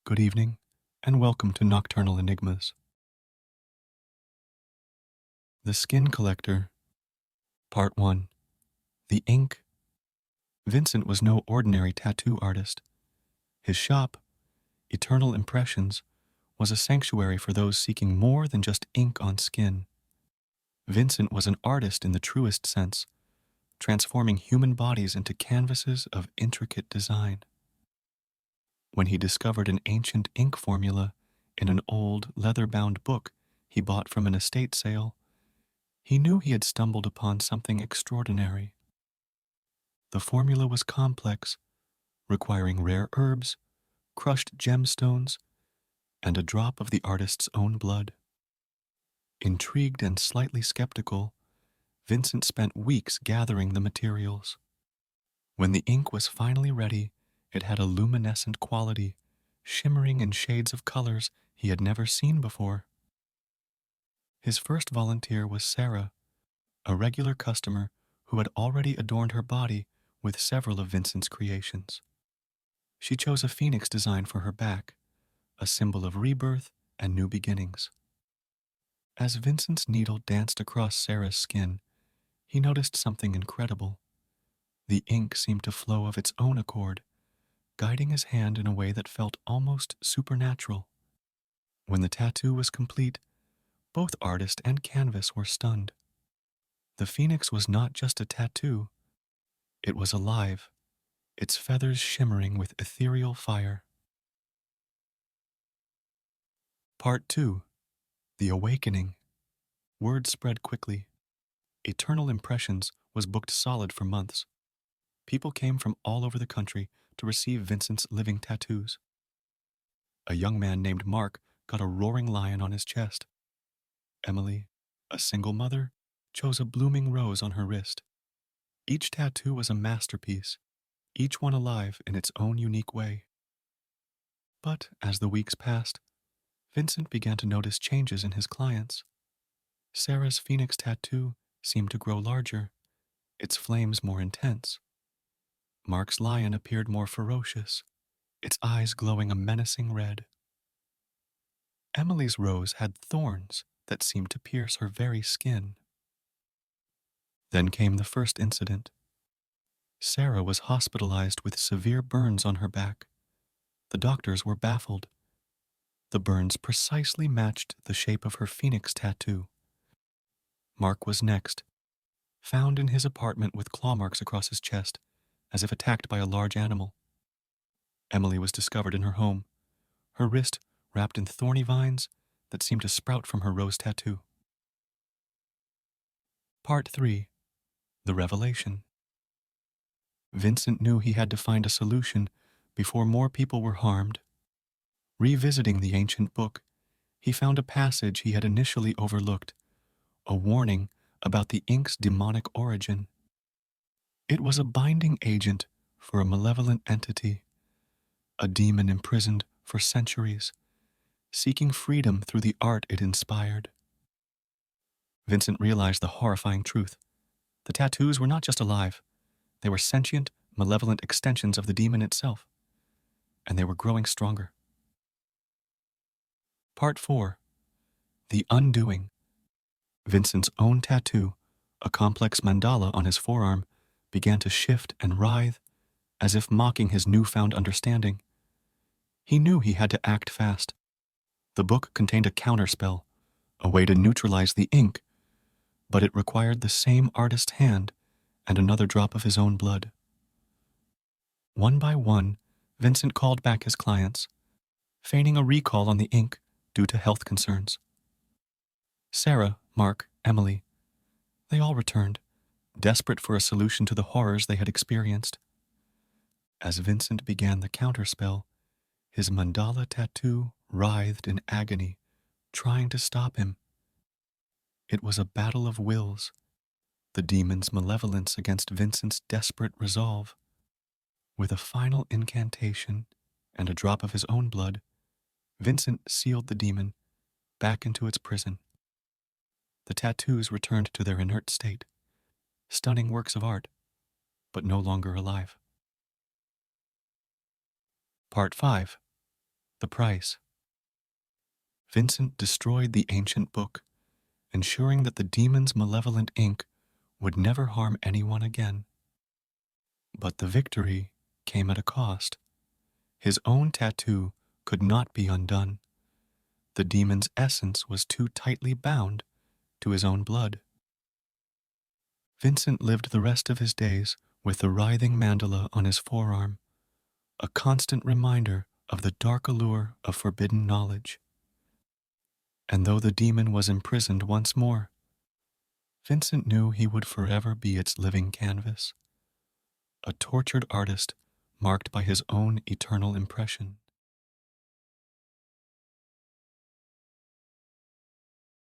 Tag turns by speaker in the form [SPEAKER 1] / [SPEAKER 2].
[SPEAKER 1] Good evening, and welcome to Nocturnal Enigmas. The Skin Collector, Part 1. The Ink. Vincent was no ordinary tattoo artist. His shop, Eternal Impressions, was a sanctuary for those seeking more than just ink on skin. Vincent was an artist in the truest sense, transforming human bodies into canvases of intricate design. When he discovered an ancient ink formula in an old leather-bound book he bought from an estate sale, he knew he had stumbled upon something extraordinary. The formula was complex, requiring rare herbs, crushed gemstones, and a drop of the artist's own blood. Intrigued and slightly skeptical, Vincent spent weeks gathering the materials. When the ink was finally ready, it had a luminescent quality, shimmering in shades of colors he had never seen before. His first volunteer was Sarah, a regular customer who had already adorned her body with several of Vincent's creations. She chose a phoenix design for her back, a symbol of rebirth and new beginnings. As Vincent's needle danced across Sarah's skin, he noticed something incredible. The ink seemed to flow of its own accord, guiding his hand in a way that felt almost supernatural. When the tattoo was complete, both artist and canvas were stunned. The phoenix was not just a tattoo, it was alive, its feathers shimmering with ethereal fire. Part 2. The Awakening. Word spread quickly. Eternal Impressions was booked solid for months. People came from all over the country to receive Vincent's living tattoos. A young man named Mark got a roaring lion on his chest. Emily, a single mother, chose a blooming rose on her wrist. Each tattoo was a masterpiece, each one alive in its own unique way. But as the weeks passed, Vincent began to notice changes in his clients. Sarah's phoenix tattoo seemed to grow larger, its flames more intense. Mark's lion appeared more ferocious, its eyes glowing a menacing red. Emily's rose had thorns that seemed to pierce her very skin. Then came the first incident. Sarah was hospitalized with severe burns on her back. The doctors were baffled. The burns precisely matched the shape of her phoenix tattoo. Mark was next, found in his apartment with claw marks across his chest, as if attacked by a large animal. Emily was discovered in her home, her wrist wrapped in thorny vines that seemed to sprout from her rose tattoo. Part 3. The Revelation. Vincent knew he had to find a solution before more people were harmed. Revisiting the ancient book, he found a passage he had initially overlooked, a warning about the ink's demonic origin. It was a binding agent for a malevolent entity, a demon imprisoned for centuries, seeking freedom through the art it inspired. Vincent realized the horrifying truth. The tattoos were not just alive, they were sentient, malevolent extensions of the demon itself, and they were growing stronger. Part 4. The Undoing. Vincent's own tattoo, a complex mandala on his forearm, began to shift and writhe, as if mocking his newfound understanding. He knew he had to act fast. The book contained a counterspell, a way to neutralize the ink, but it required the same artist's hand and another drop of his own blood. One by one, Vincent called back his clients, feigning a recall on the ink due to health concerns. Sarah, Mark, Emily, they all returned, desperate for a solution to the horrors they had experienced. As Vincent began the counterspell, his mandala tattoo writhed in agony, trying to stop him. It was a battle of wills, the demon's malevolence against Vincent's desperate resolve. With a final incantation and a drop of his own blood, Vincent sealed the demon back into its prison. The tattoos returned to their inert state, stunning works of art, but no longer alive. Part 5. the price. Vincent destroyed the ancient book, ensuring that the demon's malevolent ink would never harm anyone again. But the victory came at a cost. His own tattoo could not be undone. The demon's essence was too tightly bound to his own blood. Vincent lived the rest of his days with the writhing mandala on his forearm, a constant reminder of the dark allure of forbidden knowledge. And though the demon was imprisoned once more, Vincent knew he would forever be its living canvas, a tortured artist marked by his own eternal impression.